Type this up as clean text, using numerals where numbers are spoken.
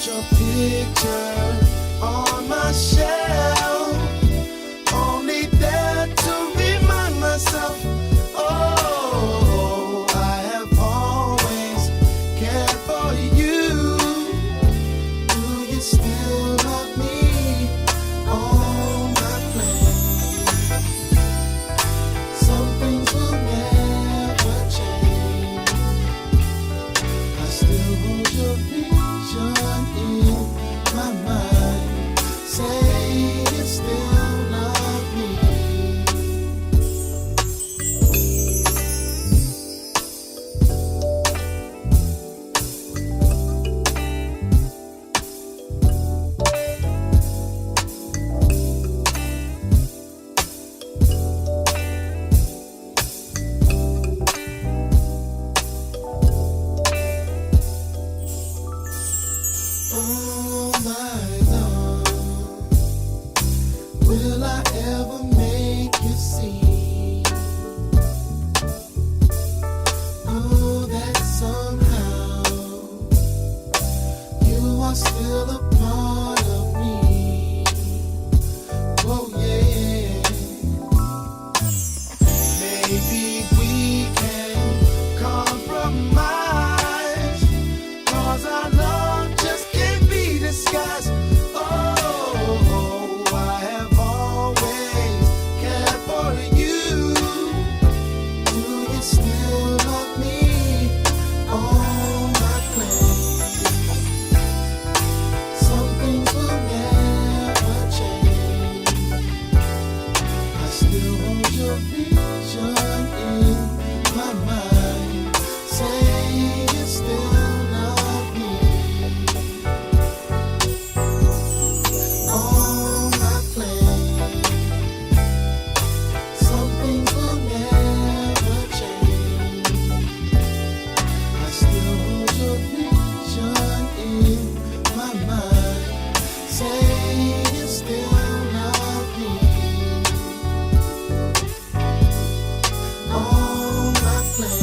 your picture on my shelf, only there to remind myself, oh, I have always cared for you. Do you still love me? Oh, my friend, some things will never change. I still hold your vision in my mind. Say you still love me. Oh my Lord, will I ever make you see? Oh, that somehow you are still a part of me. Oh yeah, maybe we can compromise, 'cause our love just can't be disguised. Oh, I have always cared for you. Do you still love me? Oh, my friend, some things will never change. I still hold your vision in my mind. Say you still love me. Oh, my friend, some things will never change. I still hold your vision in my mind. Say you still love me. Oh, my friend.